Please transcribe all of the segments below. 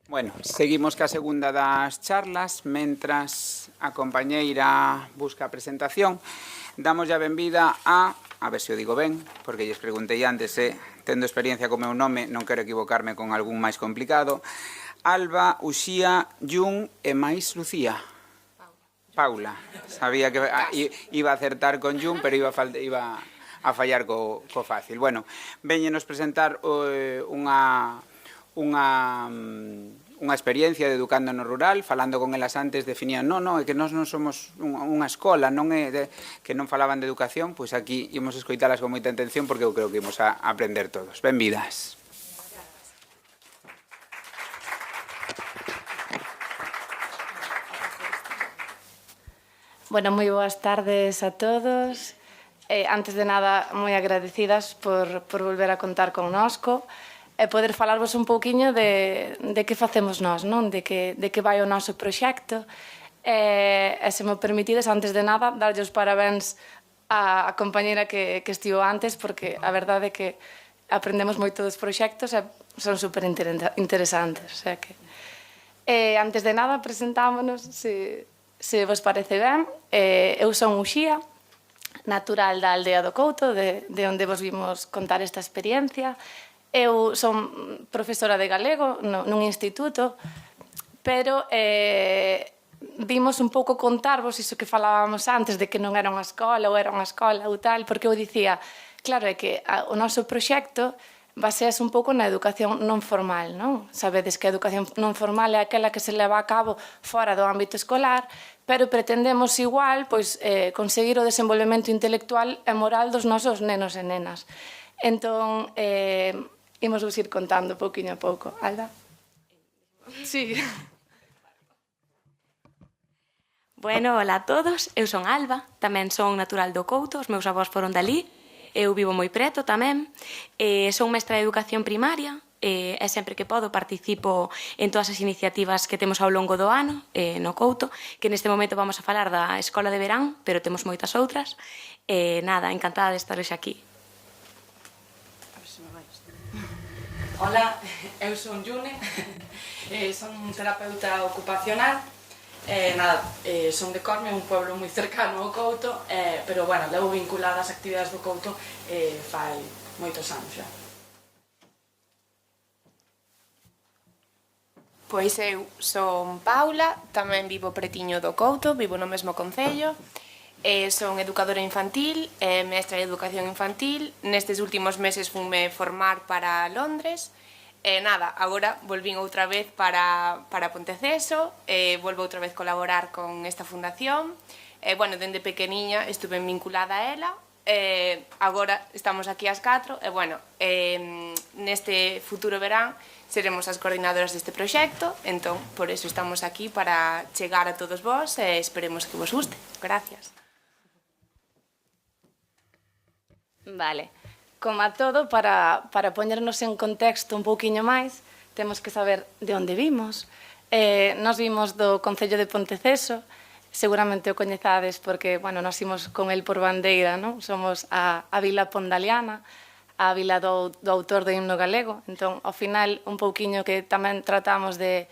Bueno, seguimos ca segunda das charlas. Mentras a compañeira busca a presentación, damos a benvida a ver se o digo ben, porque lles preguntei antes tendo experiencia co meu nome, non quero equivocarme con algún máis complicado. Alba, Uxía, Jun e máis Lucía. Paula. Sabía que iba a acertar con Jun, pero iba a fallar co fácil. Bueno, véñenos presentar unha experiencia de educando no rural. Falando con elas antes definían é que nós non somos unha escola, que non falaban de educación. Pois aquí imos escoitalas con moita atención porque eu creo que imos a aprender todos. Benvidas. Bueno, moi boas tardes a todos. Antes de nada, moi agradecidas por volver a contar connosco e poder falarvos un pouquiño de que facemos nós, non? De que vai o noso proxecto. E se me permitides, antes de nada, darlle os parabéns á compañeira que estivo antes, porque a verdade é que aprendemos moito dos proxectos e son super interesantes. O sea que, antes de nada, presentámonos, se vos parece ben. Eu son Uxía, natural da aldea do Couto, de onde vos vimos contar esta experiencia. Eu son profesora de galego nun instituto, pero vimos un pouco contarvos iso que falábamos antes, de que non era unha escola ou era unha escola ou tal, porque eu dicía, claro, é que o noso proxecto basease un pouco na educación non formal, non? Sabedes que a educación non formal é aquela que se leva a cabo fora do ámbito escolar, pero pretendemos igual conseguir o desenvolvemento intelectual e moral dos nosos nenos e nenas. Entón, imos vos ir contando pouquiño a pouco. Alba? Sí. Bueno, hola a todos, eu son Alba, tamén son natural do Couto, os meus avós foron dali. Eu vivo moi preto tamén, son mestra de educación primaria e sempre que podo participo en todas as iniciativas que temos ao longo do ano no Couto, que neste momento vamos a falar da Escola de Verán, pero temos moitas outras. Nada, encantada de estar hoxe aquí. Hola, eu son June, son terapeuta ocupacional. Son de Corme, un pueblo moi cercano ao Couto, pero, bueno, levo vinculada ás actividades do Couto fai moitos anos xa. Pois eu son Paula, tamén vivo pretiño do Couto, vivo no mesmo concello. Son educadora infantil, mestra de educación infantil. Nestes últimos meses funme formar para Londres. Nada, agora volvín outra vez para Ponteceso, volvo outra vez colaborar con esta fundación. Bueno, dende pequeniña estuve vinculada a ela, agora estamos aquí as 4, e bueno, neste futuro verán seremos as coordinadoras deste proxecto, entón, por eso estamos aquí para chegar a todos vós e esperemos que vos guste. Gracias. Vale. Como a todo, para poñernos en contexto un pouquiño máis, temos que saber de onde vimos. Nos vimos do Concello de Ponteceso, seguramente o coñezades porque, bueno, nos imos con el por bandeira, non? Somos a Vila Pondaliana, a vila do autor do himno galego. Entón, ao final, un pouquiño que tamén tratamos de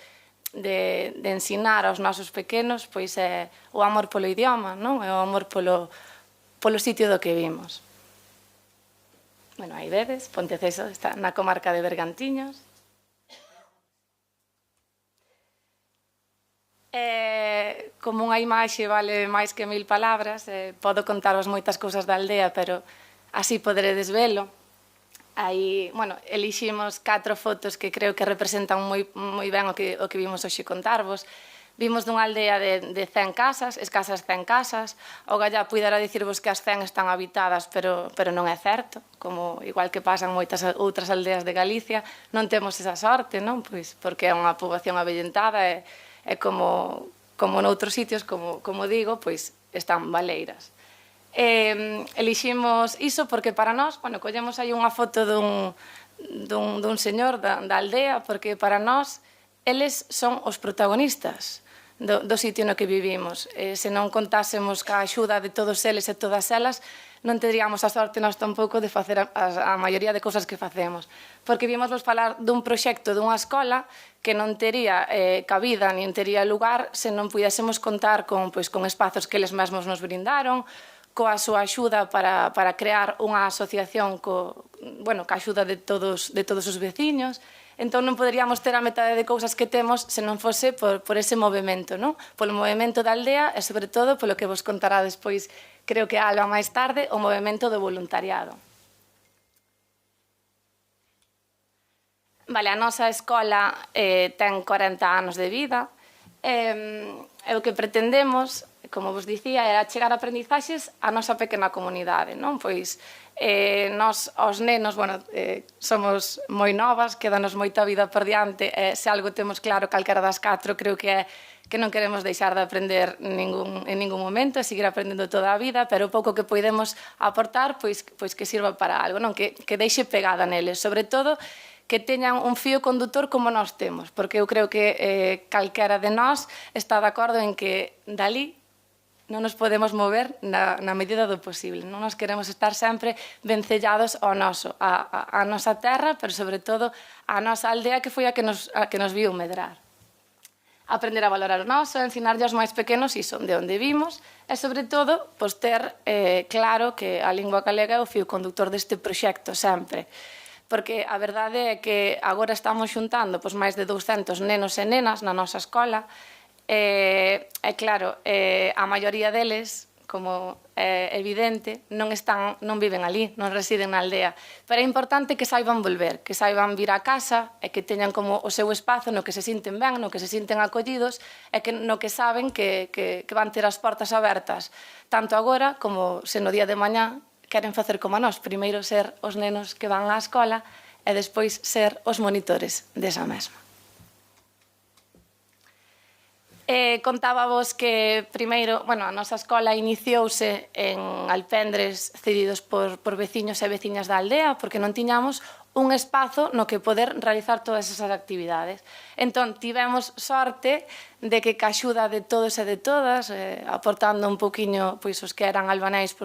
ensinar aos nosos pequenos, pois é o amor polo idioma, non? É o amor polo sitio do que vimos. Bueno, aí vedes, Ponteceso está na comarca de Bergantiños. Como unha imaxe vale máis que 1000 palabras, podo contaros moitas cousas da aldea, pero así poderedes velo. Aí, bueno, eliximos 4 fotos que creo que representan moi ben o que vimos hoxe contarvos. Vimos dunha aldea de 100 casas, escasas 100 casas. O Gallá puidera dicirvos que as 100 están habitadas, pero non é certo. Como igual que pasan moitas outras aldeas de Galicia, non temos esa sorte, non? Pois porque é unha poboación avellentada e como noutros sitios, como digo, pois están baleiras. Eliximos iso porque para nós, bueno, collemos aí unha foto dun señor da aldea, porque para nós eles son os protagonistas do sitio no que vivimos. Se non contásemos ca axuda de todos eles e todas elas, non teríamos a sorte nós tampouco de facer a maioría de cousas que facemos. Porque vimos falar dun proxecto dunha escola que non tería cabida nin tería lugar se non pudésemos contar con espazos que eles mesmos nos brindaron, coa súa axuda para crear unha asociación ca axuda de todos os veciños. Entón non poderíamos ter a metade de cousas que temos se non fose por ese movimento, non? Polo movimento da aldea e, sobre todo, polo que vos contará despois, creo que Alba máis tarde, o movimento do voluntariado. Vale, a nosa escola ten 40 anos de vida e o que pretendemos, como vos dicía, era chegar a aprendizaxes á nosa pequena comunidade, non? Pois nós, os nenos, somos moi novas, quedanos moita vida por diante, se algo temos claro calquera das 4, creo que é que non queremos deixar de aprender en ningún momento, e seguir aprendendo toda a vida, pero o pouco que podemos aportar, pois que sirva para algo, non? Que deixe pegada neles, sobre todo que teñan un fío condutor como nós temos, porque eu creo que calquera de nós está de acordo en que dali non nos podemos mover na medida do posible. Non nos queremos estar sempre vencellados ao noso, a nosa terra, pero sobre todo a nosa aldea que foi a que nos viu medrar. Aprender a valorar o noso, ensinarlle aos máis pequenos iso, de onde vimos, e sobre todo ter claro que a lingua galega é o fío conductor deste proxecto sempre. Porque a verdade é que agora estamos xuntando máis de 200 nenos e nenas na nosa escola. E claro, a maioría deles, como é evidente, non viven ali, non residen na aldea. Pero é importante que saiban volver, que saiban vir a casa e que teñan como o seu espazo no que se sinten ben, no que se sinten acollidos e no que saben que van ter as portas abertas, tanto agora como se no día de mañá queren facer como nós, primeiro ser os nenos que van á escola e despois ser os monitores desa mesma. Contábavos que primeiro, a nosa escola iniciouse en alpendres cedidos por veciños e veciñas da aldea, porque non tiñamos un espazo no que poder realizar todas esas actividades. Entón, tivemos sorte de que ca axuda de todos e de todas, aportando un poquinho, os que eran albaneis,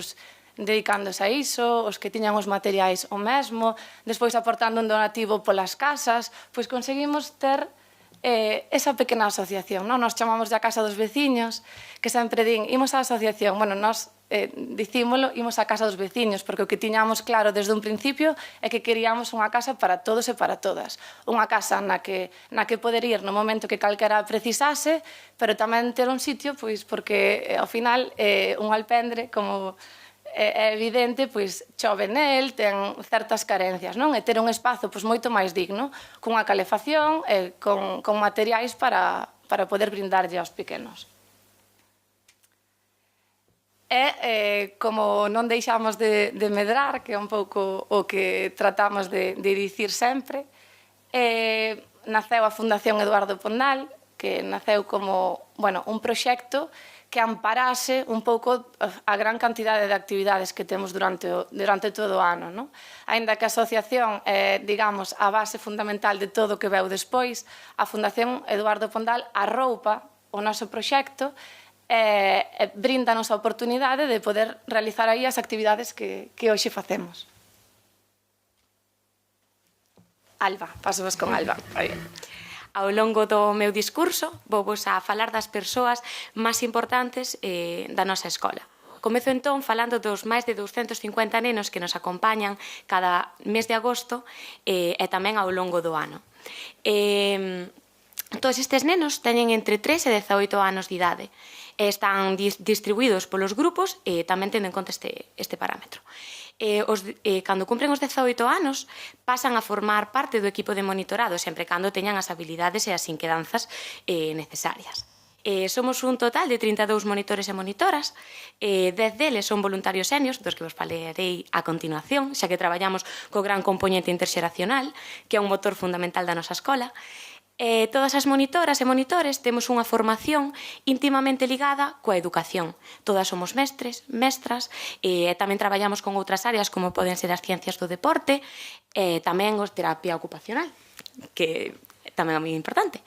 dedicándose a iso, os que tiñan os materiais o mesmo, despois aportando un donativo polas casas, conseguimos ter esa pequena asociación, non? Nos chamamos a Casa dos Veciños, que sempre din, imos á asociación, nós dicímolo, imos á Casa dos Veciños, porque o que tiñamos claro desde un principio é que queríamos unha casa para todos e para todas, unha casa na que poder ir no momento que calquera precisase, pero tamén ter un sitio, porque ao final un alpendre, como é evidente, chove nel, ten certas carencias, non? E ter un espazo moito máis digno, cunha calefacción e con materiais para poder brindarlle aos pequenos. E como non deixamos de medrar, que é un pouco o que tratamos de dicir sempre, naceu a Fundación Eduardo Pondal, que naceu como un proxecto que amparase un pouco a gran cantidade de actividades que temos durante todo o ano, non? Aínda que a asociación é, digamos, a base fundamental de todo o que veu despois, a Fundación Eduardo Pondal arroupa o noso proxecto e brindanos a oportunidade de poder realizar aí as actividades que hoxe facemos. Alba, pasamos con Alba. Ao longo do meu discurso vou-vos a falar das persoas máis importantes da nosa escola. Comezo entón falando dos máis de 250 nenos que nos acompañan cada mes de agosto e tamén ao longo do ano. Todos estes nenos teñen entre 3 e 18 anos de idade. Están distribuídos polos grupos e tamén tendo en conta este parámetro. Cando cumpren os 18 anos, pasan a formar parte do equipo de monitorado, sempre cando teñan as habilidades e as inquedanzas necesarias. Somos un total de 32 monitores e monitoras, 10 deles son voluntarios seniors, dos que vos falarei a continuación, xa que traballamos co gran componente interxeracional, que é un motor fundamental da nosa escola. Todas as monitoras e monitores temos unha formación íntimamente ligada coa educación. Todas somos mestres, mestras, e tamén traballamos con outras áreas como poden ser as ciencias do deporte, e tamén os terapia ocupacional, que tamén é moi importante.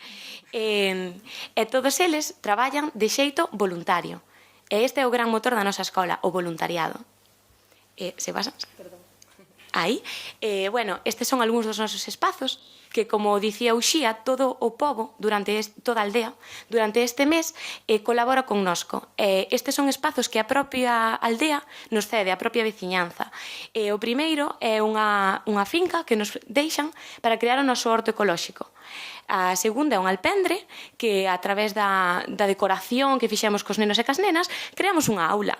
E todos eles traballan de xeito voluntario. E este é o gran motor da nosa escola, o voluntariado. Se pasa? Perdón. Aí. Bueno, estes son algúns dos nosos espazos que, como dicía Uxía, todo o pobo, toda a aldea, durante este mes, colabora connosco. Estes son espazos que a propia aldea nos cede, a propia veciñanza. O primeiro é unha finca que nos deixan para crear o noso horto ecolóxico. A segunda é un alpendre que, a través da decoración que fixemos cos nenos e cas nenas, creamos unha aula.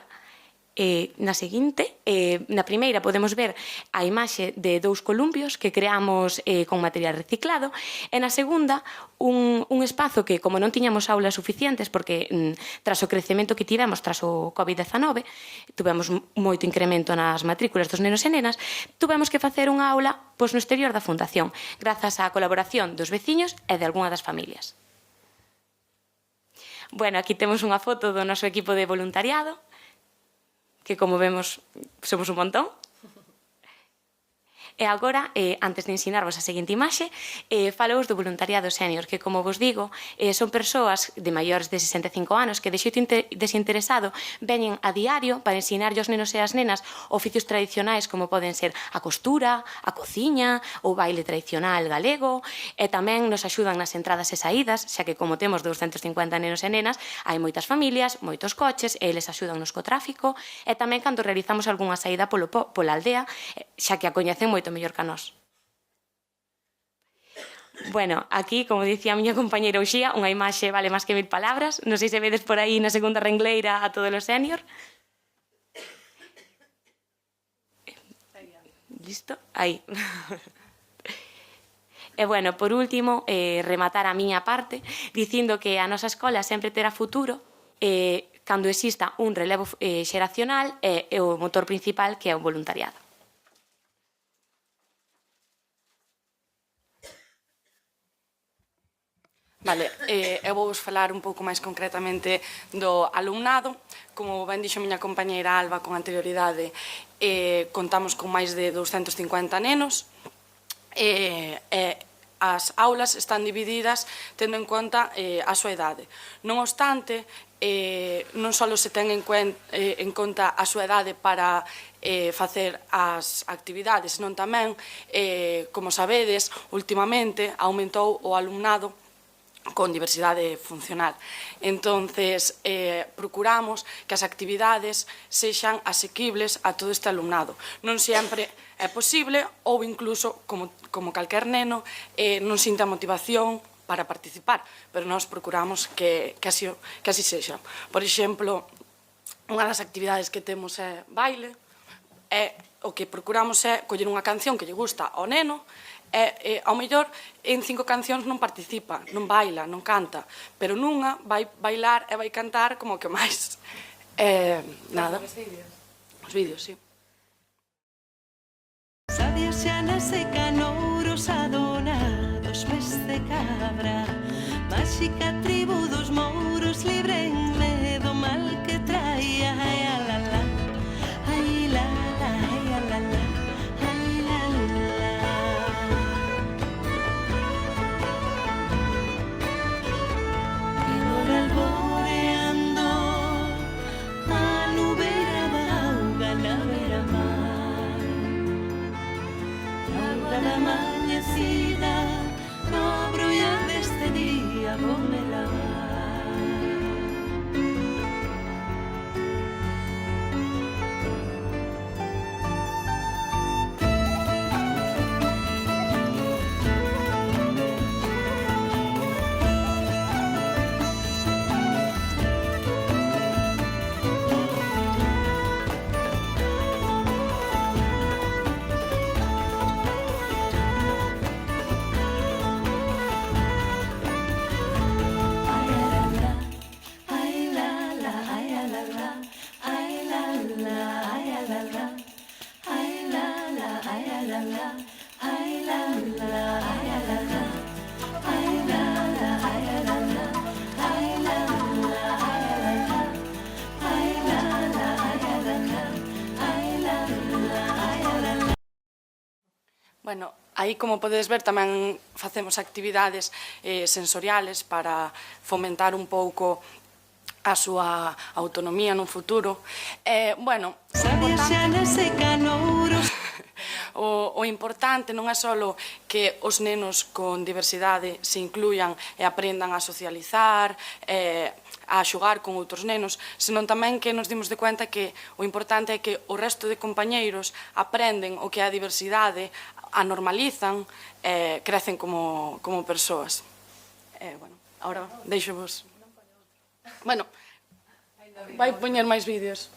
Na seguinte, na primeira podemos ver a imaxe de 2 columpios que creamos con material reciclado, e na segunda un espazo que, como non tiñamos aulas suficientes, porque tras o crecemento que tivemos tras o COVID-19 tuvemos moito incremento nas matrículas dos nenos e nenas, tuvemos que facer unha aula no exterior da fundación, grazas á colaboración dos veciños e de algunha das familias. Bueno, aquí temos unha foto do noso equipo de voluntariado, que, como vemos, somos un montón. E agora, antes de ensinarvos a seguinte imaxe, falamos do voluntariado sénior, que, como vos digo, son persoas de maiores de 65 anos que de xeito desinteresado veñen a diario para ensinar aos nenos e as nenas oficios tradicionais como poden ser a costura, a cociña, o baile tradicional galego, e tamén nos axudan nas entradas e saídas, xa que, como temos 250 nenos e nenas, hai moitas familias, moitos coches, e eles axudannos co tráfico, e tamén cando realizamos algunha saída pola aldea, xa que a coñecen moito mellor que a nós. Bueno, aquí, como dicía a miña compañeira Uxía, unha imaxe vale máis que 1000 palabras. Non sei se vedes por aí na segunda rengleira a todos os sénior. Listo? Aí. E, bueno, por último, rematar a miña parte dicindo que a nosa escola sempre terá futuro cando exista un relevo xeracional e o motor principal que é o voluntariado. Vale, eu vou vos falar un pouco máis concretamente do alumnado. Como ben dixo a miña compañeira Alba con anterioridade, contamos con máis de 250 nenos, as aulas están divididas tendo en conta a súa idade. Non obstante, non só se ten en conta a súa idade para facer as actividades, senón tamén, como sabedes, últimamente aumentou o alumnado con diversidade funcional. Entonces, procuramos que as actividades sexan asequibles a todo este alumnado. Non sempre é posible ou incluso, como calquer neno, non sinta motivación para participar, pero nós procuramos que así sexa. Por exemplo, unha das actividades que temos é baile, o que procuramos é coller unha canción que lle gusta ao neno, e ao mellor en 5 cancións non participa, non baila, non canta, pero nunha vai bailar e vai cantar como que máis. Nada. Os vídeos, sí. Sadia xa na seca nouros adonados pés de cabra, máxica tribu dos mouros libre en medo mal que traía. Ai la la, ai la la, ai la la, ai la la. E por alboreando a nubera da auga na beira-mar, auga da amanhecida, no brullar deste día vome lavar. Bueno, Aí, como podedes ver, tamén facemos actividades sensoriales para fomentar un pouco a súa autonomía nun futuro. Bueno, o importante non é só que os nenos con diversidade se incluyan e aprendan a socializar, a xogar con outros nenos, senón tamén que nos dimos de conta que o importante é que o resto de compañeiros aprenden o que é a diversidade, a normalizan, crecen como persoas. Bueno, agora deixo vos. Bueno, vai poñer máis vídeos.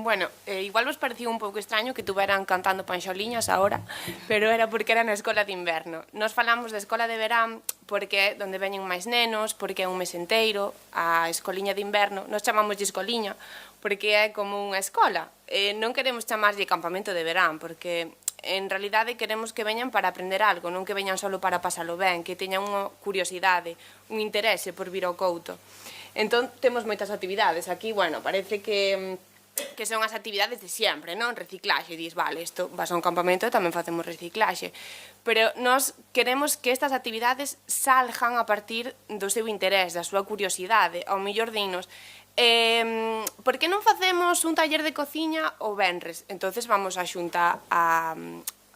Bueno, igual vos parecía un pouco extraño que tuveran cantando panxoliñas agora, pero era porque era na escola de inverno. Nos falamos da escola de verán porque é onde veñen máis nenos, porque é un mes enteiro, a escoliña de inverno, nos chamamos de escoliña porque é como unha escola. Non queremos chamarlle campamento de verán, porque en realidade queremos que veñan para aprender algo, non que veñan só para pasalo ben, que teñan unha curiosidade, un interese por vir ao Couto. Entón, temos moitas actividades. Aquí, bueno, parece que son as actividades de sempre, non? Reciclaxe, dis, vale, isto vas a un campamento e tamén facemos reciclaxe. Pero nós queremos que estas actividades salgan a partir do seu interés, da súa curiosidade, ao mellor dinos. Por que non facemos un taller de cociña o venres? Entonces vamos a xunta a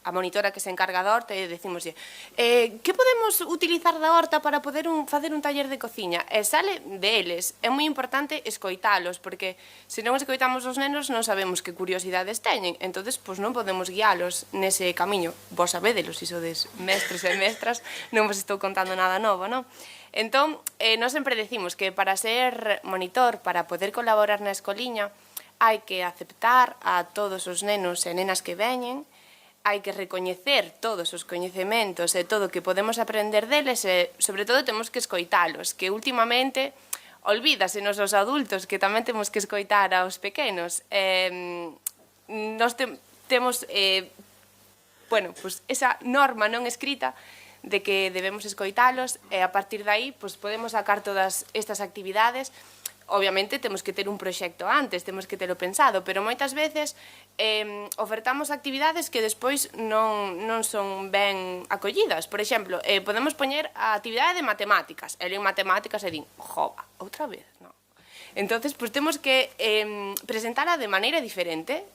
monitora que se encarga da horta e decimos que podemos utilizar da horta para poder facer un taller de cociña? E sale deles. É moi importante escoitalos, porque se non escoitamos os nenos non sabemos que curiosidades teñen, entonces non podemos guialos nese camiño. Vos sabedelos, se sodes mestres e mestras, non vos estou contando nada novo, non? Entón, nós sempre decimos que para ser monitor, para poder colaborar na escoliña, hai que aceptar a todos os nenos e nenas que veñen, hai que recoñecer todos os coñecementos e todo o que podemos aprender deles e, sobre todo, temos que escoitalos, que últimamente olvídase nos os adultos que tamén temos que escoitar aos pequenos. Nós temos esa norma non escrita de que debemos escoitalos e a partir de aí podemos sacar todas estas actividades. Obviamente temos que ter un proxecto antes, temos que telo pensado, pero moitas veces ofertamos actividades que despois non son ben acollidas. Por exemplo, podemos poñer a actividade de matemáticas, e en matemáticas e din, jova, outra vez, non? Entonces, temos que presentala de maneira diferente.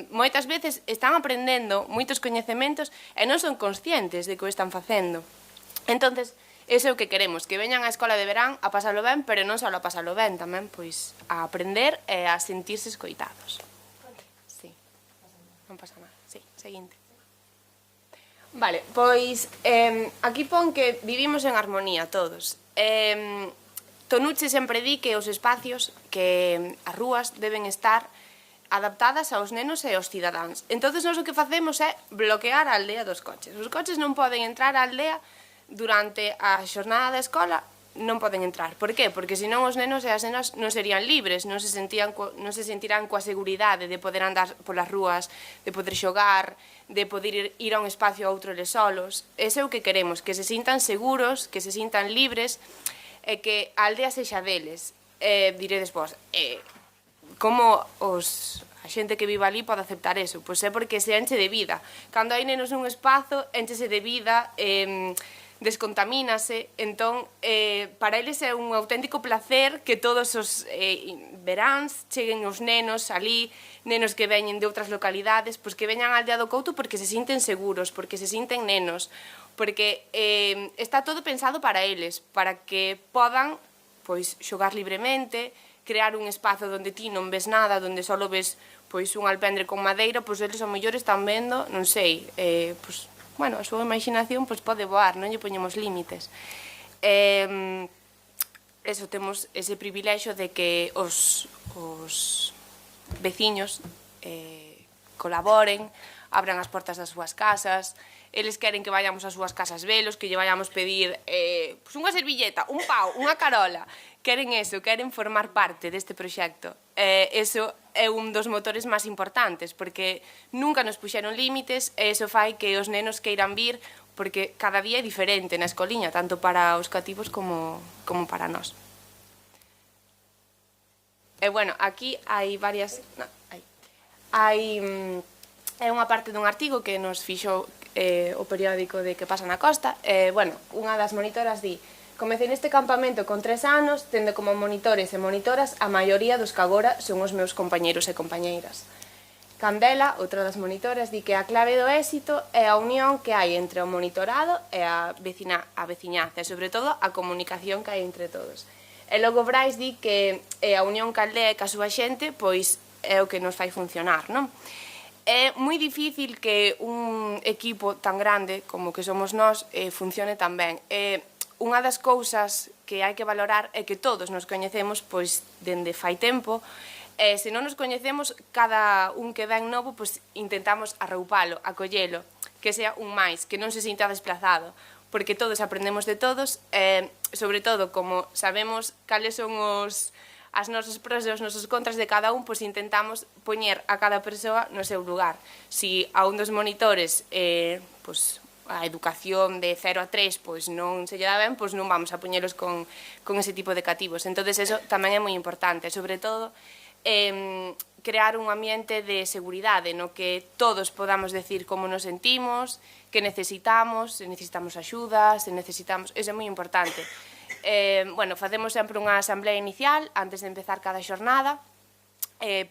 Moitas veces están aprendendo moitos coñecementos e non son conscientes de que o están facendo. Entonces, ese é o que queremos, que veñan á escola de verán a pasalo ben, pero non só a pasalo ben, tamén a aprender e a sentirse escoitados. Sí, non pasa nada. Sí, seguinte. Vale, aquí pon que vivimos en armonía todos. Tonucci sempre di que os espacios, que as rúas deben estar adaptadas aos nenos e aos cidadáns. Entón, nós o que facemos é bloquear a aldea dos coches. Os coches non poden entrar á aldea durante a xornada da escola, non poden entrar. Por qué? Porque senón os nenos e as nenas non serían libres, non se sentirán coa seguridade de poder andar polas rúas, de poder xogar, de poder ir a un espacio a outro eles solos. Ese é o que queremos, que se sintan seguros, que se sintan libres e que a aldea sexa deles. Diredes vos, como a xente que vive ali pode aceptar eso? Pois é porque se enche de vida. Cando hai nenos nun espazo, enchese de vida, descontamínase, entón para eles é un auténtico placer que todos os veráns cheguen os nenos ali, nenos que veñen de outras localidades, pois que veñan á aldea do Couto porque se sinten seguros, porque se sinten nenos, porque está todo pensado para eles, para que podan pois xogar libremente, crear un espazo onde ti non ves nada, onde só ves pois un alpendre con madeira, pois eles ao mellor están vendo, non sei, pois, bueno, a súa imaginación pois pode voar, non lle poñemos límites. Eso, temos ese privilexio de que os veciños colaboren, abran as portas das súas casas, eles queren que vayamos ás súas casas velos, que lle vayamos pedir pois unha servilleta, un pau, unha carola, queren eso, queren formar parte deste proxecto. Eso é un dos motores máis importantes, porque nunca nos puxeron límites e eso fai que os nenos queiran vir, porque cada día é diferente na escoliña, tanto para os cativos como para nós. E, bueno, aquí hai varias... Hai unha parte dun artigo que nos fixo o periódico de Que pasa na costa. Bueno, unha das monitoras di: comecei neste campamento con 3 anos, tendo como monitores e monitoras a maioría dos que agora son os meus compañeiros e compañeiras. Candela, outra das monitoras, di que a clave do éxito é a unión que hai entre o monitorado e a veciñanza, e sobre todo a comunicación que hai entre todos. E logo Brais di que a unión que aldea e ca súa xente pois é o que nos fai funcionar, non? É moi difícil que un equipo tan grande como que somos nós funcione tan ben. Unha das cousas que hai que valorar é que todos nos coñecemos pois dende fai tempo, e se non nos coñecemos, cada un que ven novo pois intentamos arroupalo, acollelo, que sea un máis, que non se sinta desplazado, porque todos aprendemos de todos, e sobre todo como sabemos cales son as nosas pros e os nosos contras de cada un, pois intentamos poñer a cada persoa no seu lugar. Si a un dos monitores pois a educación de 0 a 3 pois non se lle dá ben, pois non vamos a poñelos con ese tipo de cativos. Entonces eso tamén é moi importante, sobre todo crear un ambiente de seguridade no que todos podamos decir como nos sentimos, que necesitamos, se necesitamos axuda, se necesitamos... Eso é moi importante. Bueno, facemos sempre unha asamblea inicial antes de empezar cada xornada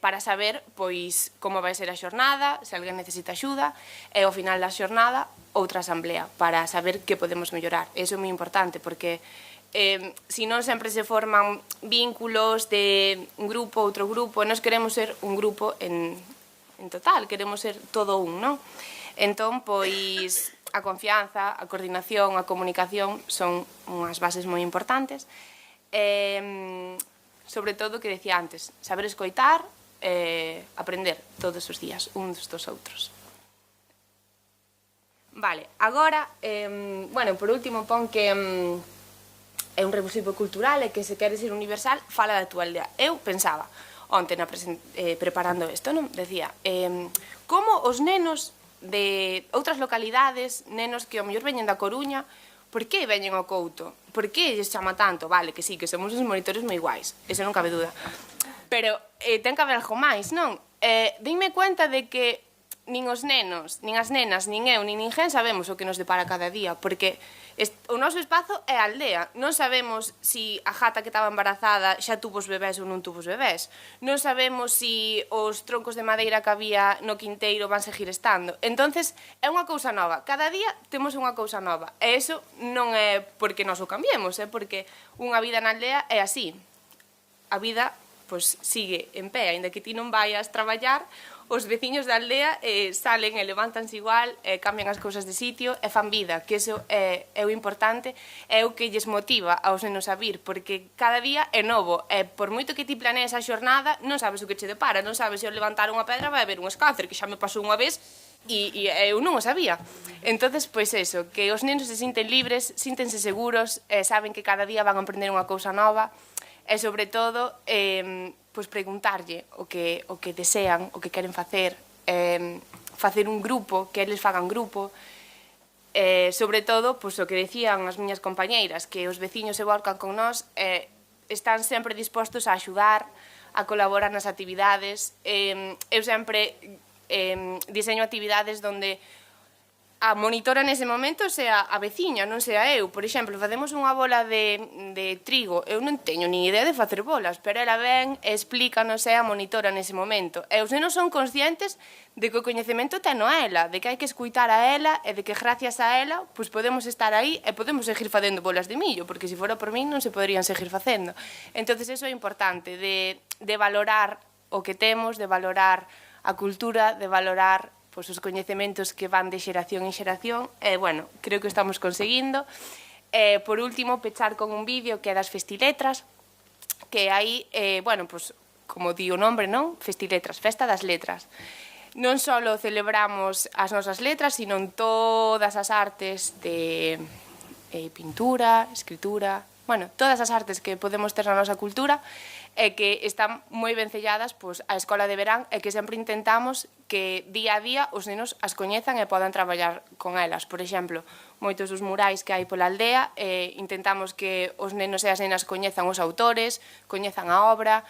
para saber pois como vai ser a xornada, se alguén necesita axuda, e ao final da xornada outra asamblea para saber que podemos mellorar. Eso é moi importante porque se non sempre se forman vínculos de un grupo, outro grupo, nós queremos ser un grupo en total, queremos ser todo un, non? Entón, pois, a confianza, a coordinación, a comunicación son unhas bases moi importantes. Sobre todo, que decía antes, saber escoitar e aprender todos os días uns dos outros. Vale, agora, bueno, por último, pon que é un revulsivo cultural e que se quere ser universal, fala da túa aldea. Eu pensaba, onte preparando isto, non? Decía, como os nenos de outras localidades, nenos que ao mellor veñen da Coruña, por que veñen ao Couto? Por que lles chama tanto? Vale, que sí, que somos uns monitores moi guais, eso non cabe duda. Pero ten que haber algo máis, non? Dime cuenta de que nin os nenos, nin as nenas, nin eu, nin ninguén sabemos o que nos depara cada día, porque o noso espazo é a aldea. Non sabemos si a jata que estaba embarazada xa tuvo os bebés ou non tuvo os bebés. Non sabemos si os troncos de madeira que había no quinteiro van seguir estando. Entonces, é unha cousa nova. Cada día temos unha cousa nova. E iso non é porque nos o cambiemos, é porque unha vida na aldea é así. A vida, pois, sigue en pé, aínda que ti non vayas traballar, os veciños da aldea salen e levántanse igual, cambian as cousas de sitio e fan vida, que iso é o importante, é o que lles motiva aos nenos a vir, porque cada día é novo, e por moito que ti planees a xornada, non sabes o que che depara, non sabes se ao levantar unha pedra vai haber un escácer, que xa me pasou unha vez e eu non o sabía. Entonces, pois eso, que os nenos se sinten libres, síntense seguros, saben que cada día van a aprender unha cousa nova, e sobre todo pois preguntarlle o que desean, o que queren facer, facer un grupo, que eles fagan grupo, sobre todo, pois o que decían as miñas compañeiras, que os veciños se volcan con nós, están sempre dispostos a axudar, a colaborar nas actividades. Eu sempre diseño actividades onde a monitora nese momento sea a veciña, non sea eu. Por exemplo, facemos unha bola de trigo, eu non teño nin idea de facer bolas, pero ela ven e explícanos a monitora nese momento. E os nenos son conscientes de que o coñecemento teno a ela, de que hai que escuitar a ela e de que gracias a ela pois podemos estar aí e podemos seguir facendo bolas de millo, porque se fora por min non se poderían seguir facendo. Entonces, eso é importante, de valorar o que temos, de valorar a cultura, de valorar pois, os coñecementos que van de xeración en xeración, e, bueno, creo que estamos conseguindo. Por último, pechar con un vídeo que é das Festiletras, que aí, bueno, pois, como di o nombre, non? Festiletras, Festa das Letras. Non só celebramos as nosas letras, sino todas as artes de pintura, escritura, bueno, todas as artes que podemos ter na nosa cultura, e que están moi vencelladas pois, a Escola de Verán, e que sempre intentamos que día a día os nenos as coñezan e podan traballar con elas. Por exemplo, moitos dos murais que hai pola aldea, intentamos que os nenos e as nenas coñezan os autores, coñezan a obra,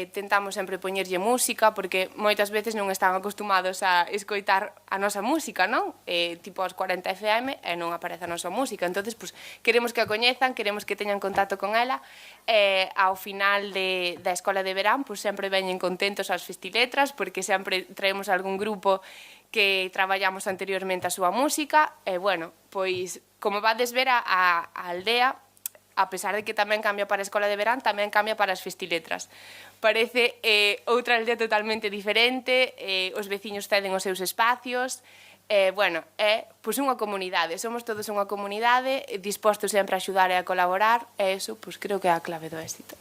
tentamos sempre poñerlle música, porque moitas veces non están acostumados a escoitar a nosa música, non? Tipo aos 40 FM e non aparece a nosa música. Entonces, pues, queremos que a coñezan, queremos que teñan contacto con ela, e ao final da Escola de Verán, pues, sempre veñen contentos ás Festiletras, porque sempre traemos algún grupo que traballamos anteriormente a súa música, e, bueno, pois, como vades ver, a aldea, a pesar de que tamén cambia para a Escola de Verán, tamén cambia para as Festiletras. Parece outra aldea totalmente diferente, os veciños ceden os seus espacios, bueno, é pois unha comunidade, somos todos unha comunidade, dispostos sempre a axudar e a colaborar, e eso, pois creo que é a clave do éxito.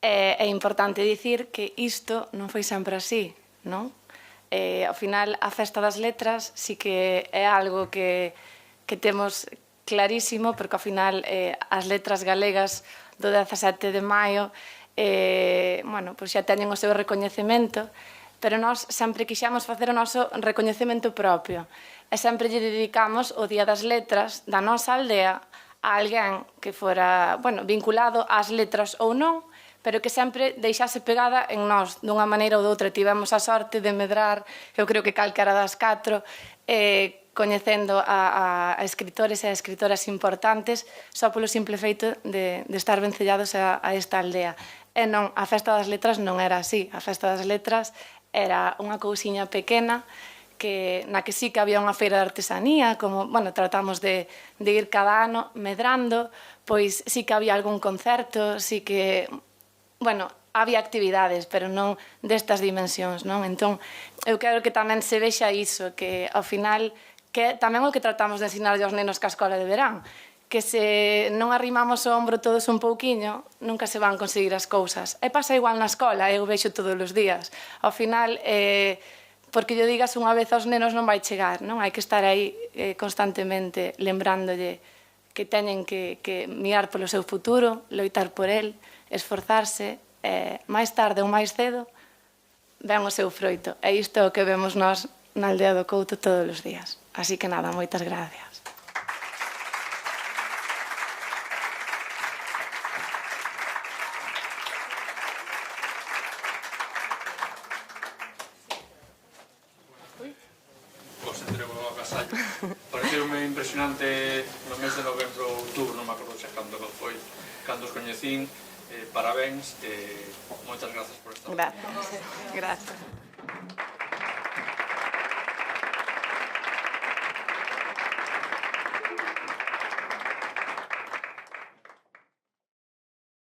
É importante dicir que isto non foi sempre así, non? Ao final, a Festa das Letras sí que é algo que temos clarísimo, porque ao final as letras galegas do 17 de maio bueno, pois xa teñen o seu recoñecemento, pero nós sempre quixamos facer o noso recoñecemento propio e sempre lle dedicamos o Día das Letras da nosa aldea a alguén que fora, bueno, vinculado ás letras ou non, pero que sempre deixase pegada en nós, dunha maneira ou doutra. Tivemos a sorte de medrar, eu creo que calquera das 4, coñecendo a escritores e a escritoras importantes, só polo simple feito de estar vencellados a esta aldea. E non, a Festa das Letras non era así. A Festa das Letras era unha cousiña pequena, na que sí que había unha feira de artesanía, como, bueno, tratamos de ir cada ano medrando, pois sí que había algún concerto, sí que, bueno, había actividades, pero non destas dimensións, non? Entón, eu quero que tamén se vexa iso, que ao final, que tamén o que tratamos de ensinar aos nenos ca Escola de Verán, que se non arrimamos o ombro todos un pouquiño, nunca se van conseguir as cousas. E pasa igual na escola, eu vexo todos os días. Ao final, porque lle digas unha vez aos nenos non vai chegar, non? Hai que estar aí constantemente lembrándolle que teñen que mirar polo seu futuro, loitar por el, esforzarse, máis tarde ou máis cedo, ven o seu froito. E isto é o que vemos nós na aldea do Couto todos os días. Así que nada, moitas gracias. Pareceume impresionante no mes de novembro ou outubro, non me acordo xa cando foi, cando os coñecín. Parabéns, moitas grazas por estar. Gracias. Gracias.